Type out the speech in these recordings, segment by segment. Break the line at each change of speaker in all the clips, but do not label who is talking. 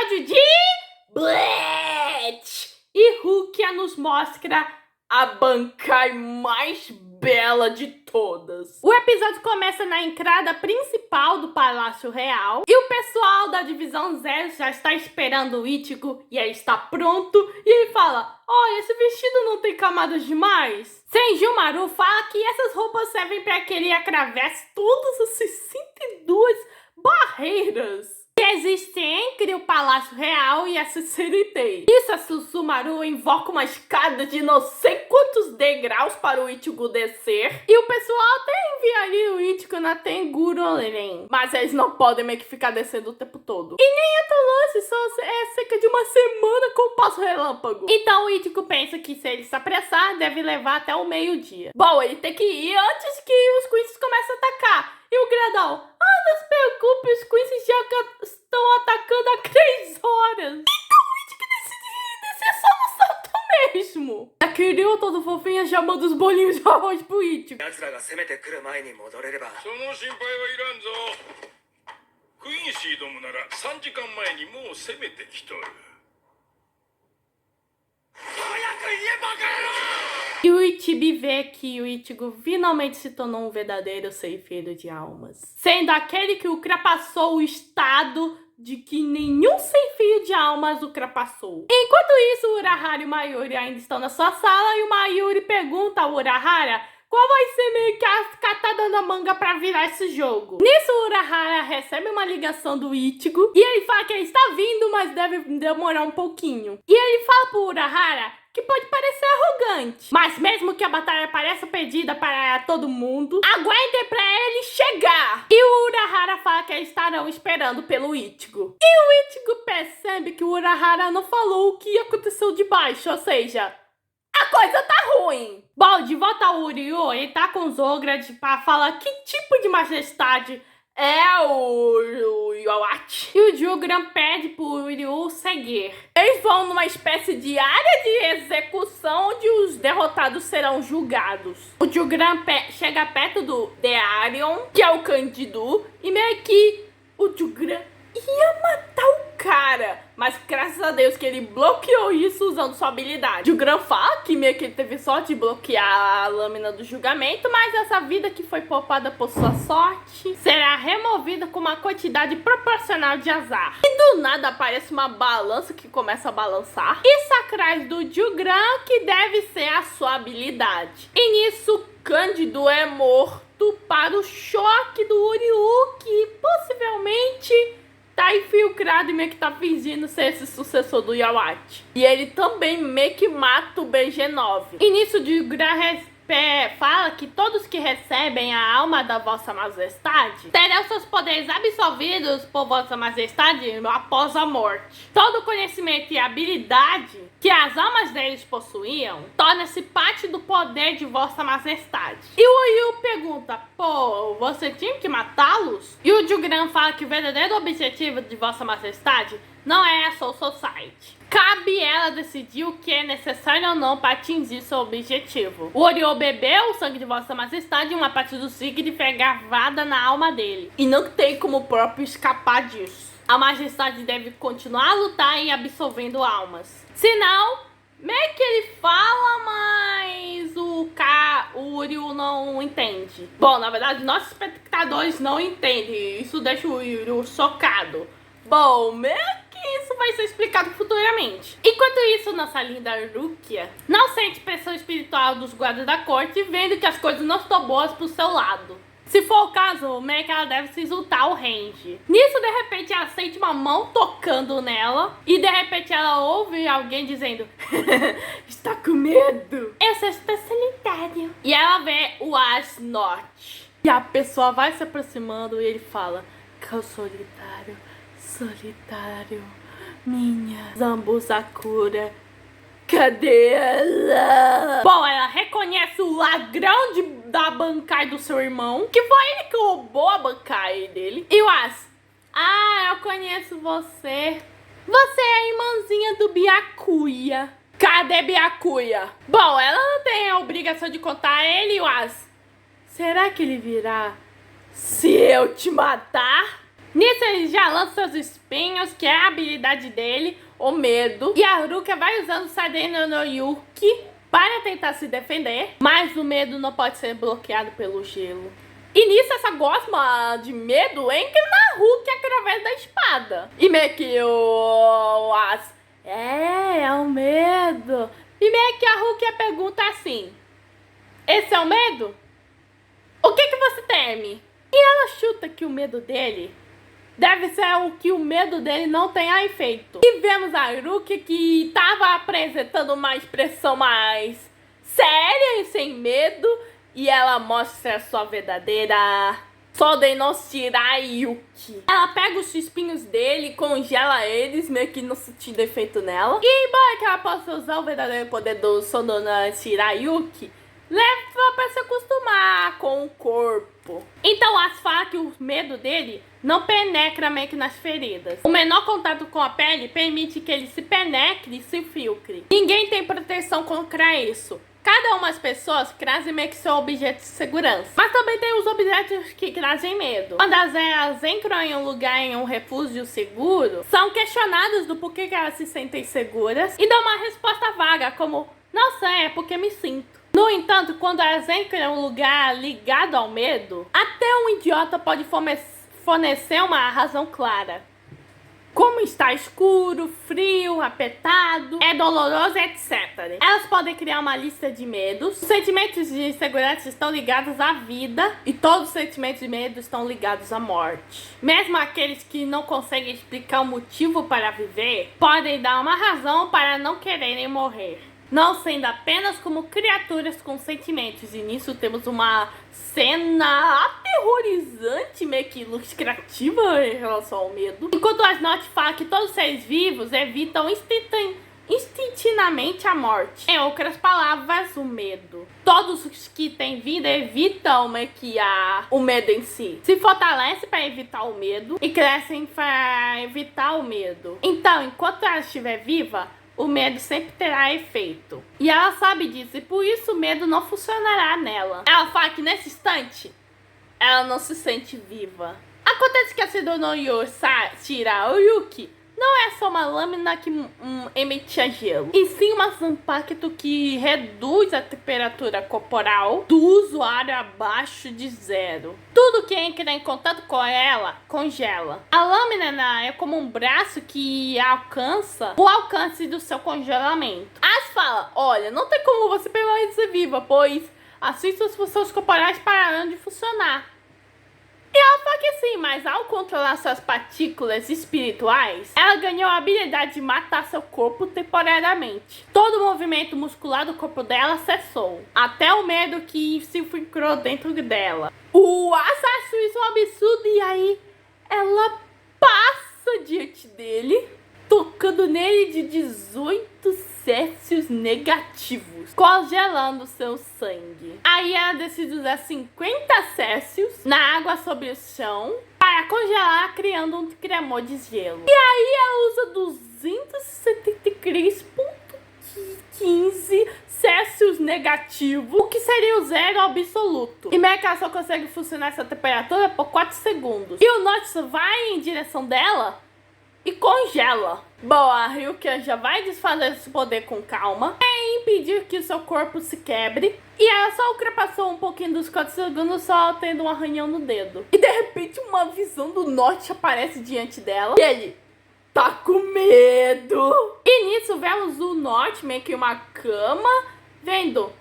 episódio de Bleach! E Rukia nos mostra a Bankai mais bela de todas. O episódio começa na entrada principal do Palácio Real e o pessoal da Divisão Zero já está esperando o Ichigo e ele está pronto e ele fala: olha, esse vestido não tem camadas demais? Senjumaru fala que essas roupas servem para que ele atravesse todas as 62 barreiras que existem entre o Palácio Real e a Sinceritei. Isso, a Suzumaru invoca uma escada de não sei quantos degraus para o Ichigo descer. E o pessoal até enviaria o Ichigo na Tenguroren, mas eles não podem meio que ficar descendo o tempo todo. E nem é tão longe, só é cerca de uma semana com o passo relâmpago. Então o Ichigo pensa que se ele se apressar, deve levar até o meio-dia. Bom, ele tem que ir antes que os Quincy comecem a atacar. E o Gradal: não se preocupe, os Quincy já estão atacando há 3 horas. Então o Ichigo decide descer só no salto mesmo. A Kiryu, todo fofinha, já manda os bolinhos de arroz pro Ichigo. E o Ichibi vê que o Ichigo finalmente se tornou um verdadeiro ceifeiro de almas, sendo aquele que ultrapassou o estado de que nenhum ceifeiro de almas ultrapassou. Enquanto isso, o Urahara e o Mayuri ainda estão na sua sala e o Mayuri pergunta ao Urahara qual vai ser meio que a catada na manga pra virar esse jogo. Nisso, o Urahara recebe uma ligação do Ichigo e ele fala que ele está vindo, mas deve demorar um pouquinho. E ele fala pro Urahara que pode parecer arrogante, mas mesmo que a batalha pareça perdida para todo mundo, aguentem pra ele chegar. E o Urahara fala que eles estarão esperando pelo Ichigo. E o Ichigo percebe que o Urahara não falou o que aconteceu de baixo, ou seja, a coisa tá ruim. Bom, de volta ao Uryu, ele tá com os Ograd pra falar que tipo de majestade é o Yoachi. E o Jugran pede pro Uryu seguir. Eles vão numa espécie de área de execução onde os derrotados serão julgados. O Jugran chega perto do Dearion, que é o Candidu, e meio que o Jugran ia matar o cara, mas graças a Deus que ele bloqueou isso usando sua habilidade. O Jugran fala que meio que ele teve sorte de bloquear a lâmina do julgamento, mas essa vida que foi poupada por sua sorte será removida com uma quantidade proporcional de azar. E do nada aparece uma balança que começa a balançar. Isso atrás do Jugran, que deve ser a sua habilidade. E nisso, Cândido é morto para o choque do Uryu, que possivelmente tá infiltrado e meio que tá fingindo ser esse sucessor do Yoachi. E ele também meio que mata o BG9. E nisso o Jugran fala que todos que recebem a alma da Vossa Majestade terão seus poderes absorvidos por Vossa Majestade após a morte. Todo o conhecimento e habilidade que as almas deles possuíam torna-se parte do poder de Vossa Majestade. E o Uryu pergunta: pô, você tinha que matá-los? E o Jugran fala que o verdadeiro objetivo de Vossa Majestade não é a Soul Society. Cabe ela decidir o que é necessário ou não para atingir seu objetivo. O Uryu bebeu o sangue de Vossa Majestade e uma parte do Sigrid foi gravada na alma dele. E não tem como o próprio escapar disso. A Majestade deve continuar a lutar e absorvendo almas. Senão, meio que ele fala, mas o Uryu não entende. Bom, na verdade, nossos espectadores não entendem. Isso deixa o Uryu chocado. Bom, meio que isso vai ser explicado futuramente. Enquanto isso, nossa linda Rukia não sente pressão espiritual dos guardas da corte, vendo que as coisas não estão boas pro seu lado. Se for o caso, meio que ela deve se exultar ao range. Nisso, de repente, ela sente uma mão tocando nela. E de repente ela ouve alguém dizendo: está com medo? Eu sou solitário. E ela vê o Asnot. E a pessoa vai se aproximando e ele fala: solitário, solitário, minha Zambuzakura, cadê ela? Bom, ela reconhece o ladrão da Bankai do seu irmão, que foi ele que roubou a Bankai dele. E o As: eu conheço você. Você é a irmãzinha do Byakuya. Cadê Byakuya? Bom, ela não tem a obrigação de contar a ele. E o As: será que ele virá se eu te matar? Nisso ele já lança seus espinhos, que é a habilidade dele, o medo. E a Rukia vai usando o Saden no Yuki para tentar se defender, mas o medo não pode ser bloqueado pelo gelo. E nisso essa gosma de medo entra na Rukia através da espada. E meio que o é o medo. E meio que a Rukia pergunta assim: esse é o medo? O que você teme? E ela chuta que o medo dele deve ser o que o medo dele não tenha efeito. E vemos a Rukia que estava apresentando uma expressão mais séria e sem medo. E ela mostra a sua verdadeira Soden no Shirayuki. Ela pega os espinhos dele, congela eles, meio que não sentindo efeito nela. E embora que ela possa usar o verdadeiro poder do Soden no Shirayuki, leva pra se acostumar com o corpo. Então As fala que o medo dele não penetra meio que nas feridas. O menor contato com a pele permite que ele se penecre e se infiltre. Ninguém tem proteção contra isso. Cada uma das pessoas trazem meio que seu objeto de segurança. Mas também tem os objetos que trazem medo. Quando elas entram em um lugar, em um refúgio seguro, são questionadas do porquê que elas se sentem seguras e dão uma resposta vaga, como, não sei, é porque me sinto. No entanto, quando elas entram em um lugar ligado ao medo, até um idiota pode fornecer uma razão clara. Como está escuro, frio, apertado, é doloroso, etc. Elas podem criar uma lista de medos. Os sentimentos de segurança estão ligados à vida e todos os sentimentos de medo estão ligados à morte. Mesmo aqueles que não conseguem explicar o motivo para viver, podem dar uma razão para não quererem morrer. Não sendo apenas como criaturas com sentimentos. E nisso temos uma cena aterrorizante, meio que ilustrativa em relação ao medo. Enquanto as Note fala que todos os seres vivos evitam instintivamente a morte. Em outras palavras, o medo. Todos os que têm vida evitam meio que o medo em si. Se fortalecem para evitar o medo e crescem para evitar o medo. Então, enquanto ela estiver viva, o medo sempre terá efeito. E ela sabe disso, e por isso o medo não funcionará nela. Ela fala que nesse instante, ela não se sente viva. Acontece que a Sedono Shirayuki não é só uma lâmina que emite gelo, e sim um impacto que reduz a temperatura corporal do usuário abaixo de zero. Tudo que entra em contato com ela congela. A lâmina é como um braço que alcança o alcance do seu congelamento. As fala, olha, não tem como você permanecer viva, pois assim suas funções corporais pararão de funcionar. E ela fala que sim, mas ao controlar suas partículas espirituais, ela ganhou a habilidade de matar seu corpo temporariamente. Todo o movimento muscular do corpo dela cessou, até o medo que se infiltrou dentro dela. O Asa acha isso um absurdo e aí ela passa diante dele, tocando nele de 18 Celsius negativos, congelando seu sangue. Aí ela decide usar 50 Celsius na água sobre o chão para congelar, criando um tremor de gelo. E aí ela usa 273,15 Celsius negativo, o que seria o zero absoluto. E meio que ela só consegue funcionar essa temperatura por 4 segundos. E o Notch vai em direção dela e congela. Bom, a Rukia já vai desfazer esse poder com calma e impedir que o seu corpo se quebre. E ela só ultrapassou um pouquinho dos 4 segundos, só tendo um arranhão no dedo. E de repente uma visão do Notch aparece diante dela. E ele tá com medo. E nisso vemos o Notch meio que uma cama, vendo...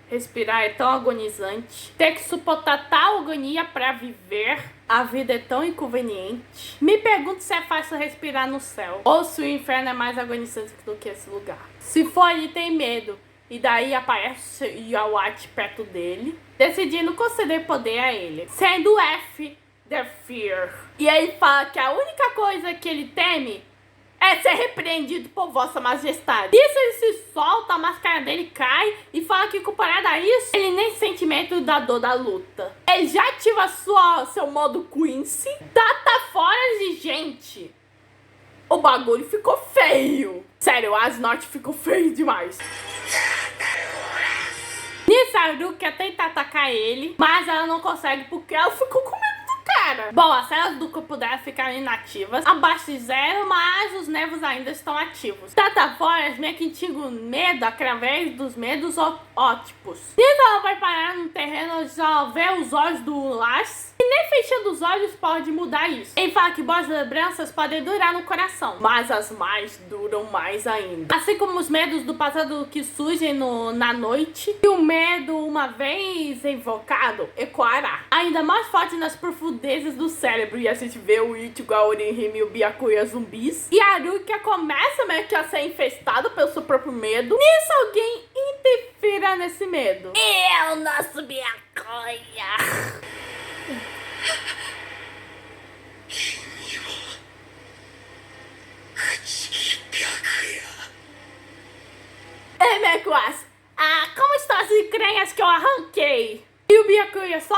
respirar é tão agonizante. Ter que suportar tal agonia pra viver. A vida é tão inconveniente. Me pergunto se é fácil respirar no céu, ou se o inferno é mais agonizante do que esse lugar. Se for, ele tem medo. E daí aparece Yawat perto dele, decidindo conceder poder a ele. Sendo F, The Fear. E aí fala que a única coisa que ele teme é ser repreendido por Vossa Majestade. Isso ele se solta, a máscara dele cai e fala que comparado a isso, ele nem sente medo da dor da luta. Ele já ativa seu modo Quincy, tá fora de gente. O bagulho ficou feio. Sério, as Norte ficou feio demais. Nisso, a Rukia tenta atacar ele, mas ela não consegue porque ela ficou com medo do cara. Bom, as células do corpo dela ficaram inativas, abaixo de zero, mas os nervos ainda estão ativos. Dessa forma, meio que tinham medo através dos medos óticos. Nisso ela vai parar no terreno onde ela vê os olhos do Lars. E nem fechando os olhos pode mudar isso. Ele fala que boas lembranças podem durar no coração, mas as mais duram mais ainda. Assim como os medos do passado que surgem na noite, e o medo, uma vez invocado, ecoará. Ainda mais forte nas profundezas do cérebro. E a gente vê o Ichigo, a Orihime e o Byakuya zumbis. E a Rukia começa meio que a ser infestada pelo seu próprio medo. Nisso alguém interfira nesse medo. E é o nosso Byakuya. Ei, Meguas, como estão as entranhas que eu arranquei? E o Byakuya só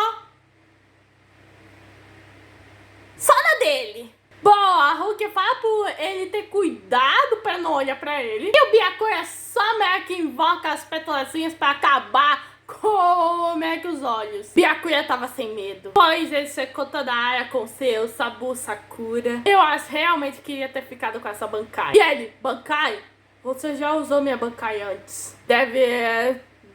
na dele. Bom, a Rukia fala por ele ter cuidado pra não olhar pra ele. E o Byakuya só meio que invoca as petalazinhas pra acabar com meio que os olhos. Byakuya tava sem medo, pois ele secou toda a área com seu Sabu Sakura. Eu acho realmente que queria ter ficado com essa Bankai. E ele, Bankai? Você já usou minha Bankai antes.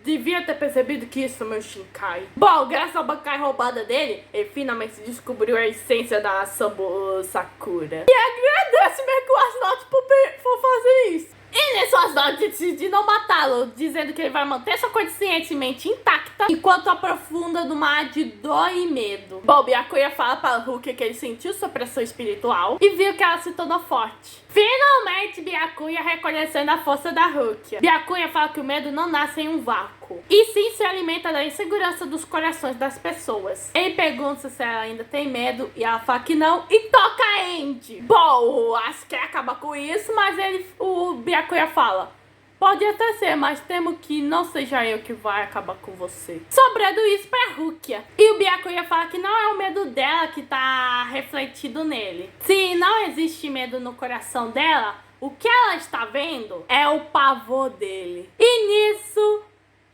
Devia ter percebido que isso é meu Shinkai. Bom, graças à Bankai roubada dele, ele finalmente descobriu a essência da Sabu Sakura. E agradece meio que o Asnot por fazer isso. E nisso Asnot decide não matá-lo, dizendo que ele vai manter sua consciência e mente intacta enquanto aprofunda no mar de dor e medo. Bom, Byakuya fala para Rukia que ele sentiu sua pressão espiritual e viu que ela se tornou forte. Finalmente, Byakuya reconhecendo a força da Rukia. Byakuya fala que o medo não nasce em um vácuo, e sim se alimenta da insegurança dos corações das pessoas. Ele pergunta se ela ainda tem medo, e ela fala que não, e toca a Andy. Bom, acho que acaba com isso, mas o Byakuya fala: pode até ser, mas temo que não seja eu que vai acabar com você. Sobrando isso pra Rukia. E o Byakuya fala que não é o medo dela que tá refletido nele. Se não existe medo no coração dela, o que ela está vendo é o pavor dele. E nisso,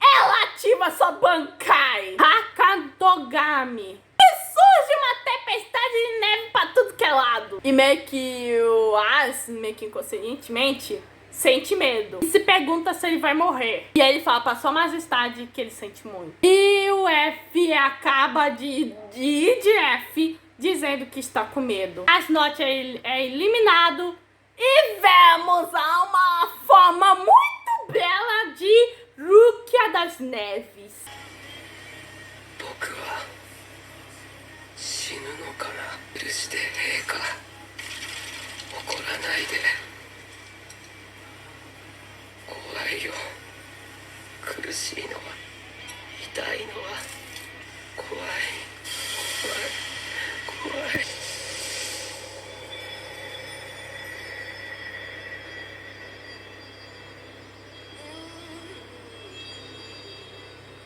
ela ativa sua Bankai, Hakadogami. E surge uma tempestade de neve pra tudo que é lado. E meio que o As, meio que inconscientemente, sente medo e se pergunta se ele vai morrer. E aí ele fala pra sua majestade que ele sente muito. E o F acaba de ir de F dizendo que está com medo. Asnot é eliminado e vemos uma forma muito bela de Rukia das Neves.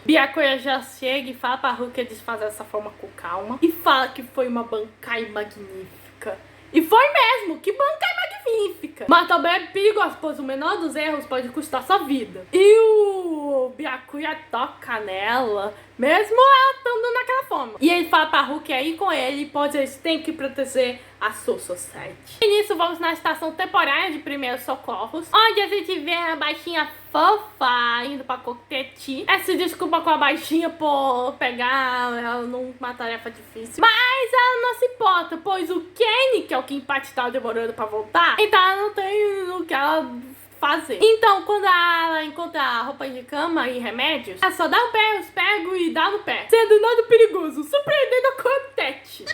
Byakuya já chega e fala pra Rukia desfazer essa forma com calma. E fala que foi uma Bankai magnífica. E foi mesmo, que Bankai magnífica. Mas também é perigoso, pois o menor dos erros pode custar sua vida. E o Byakuya toca nela, mesmo ela estando naquela forma. E ele fala pra Rukia ir com ele, pois eles têm que proteger a Soul Society. E nisso vamos na estação temporária de primeiros socorros, onde a gente vê a baixinha fofa indo pra Koketchi. Ela se desculpa com a baixinha por pegar ela numa tarefa difícil, mas ela não se importa, pois o Kenny, que é o Kenpachi, tá demorando pra voltar, então ela não tem o que ela fazer. Então, quando ela encontra roupa de cama e remédios, ela só dá o pé, os pega e dá no pé, sendo nada perigoso, surpreendendo a Koketchi.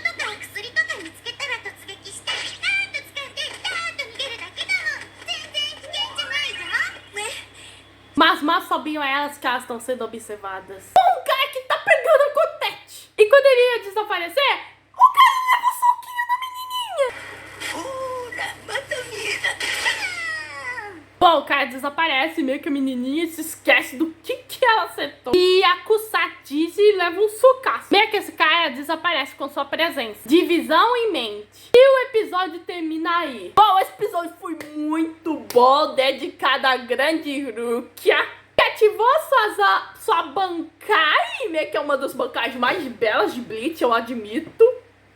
Mas mal sabiam elas que elas estão sendo observadas. Um cara que tá pegando a Koketchi. E quando ele ia desaparecer, o cara leva o soquinho da menininha. Bom, o cara desaparece, meio que a menininha se esquece do que ela acertou. E a Kusatiji leva um socaço. Meio que esse cara desaparece com sua presença. Divisão em mente. E o episódio termina aí. Bom, esse episódio foi muito bom, dedicado à grande Rukia, que ativou sua Bankai, meio que é uma das bancais mais belas de Bleach, eu admito.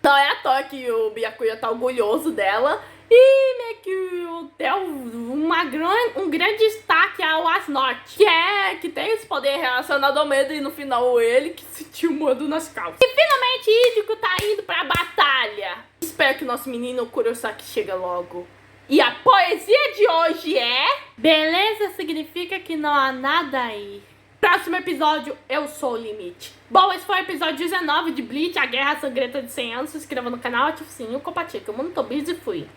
Não é à toa que o Byakuya tá orgulhoso dela. E meio que deu um grande destaque ao Asnot, que tem esse poder relacionado ao medo, e no final ele que sentiu medo nas calças. E finalmente Ichigo tá indo pra batalha. Espero que o nosso menino Kurosaki chegue logo. E a poesia de hoje é: beleza significa que não há nada aí. Próximo episódio, eu sou o limite. Bom, esse foi o episódio 19 de Bleach, a Guerra Sangrenta de 100 anos. Se inscreva no canal, ative o sininho, compartilhe, que o mundo tô busy e fui.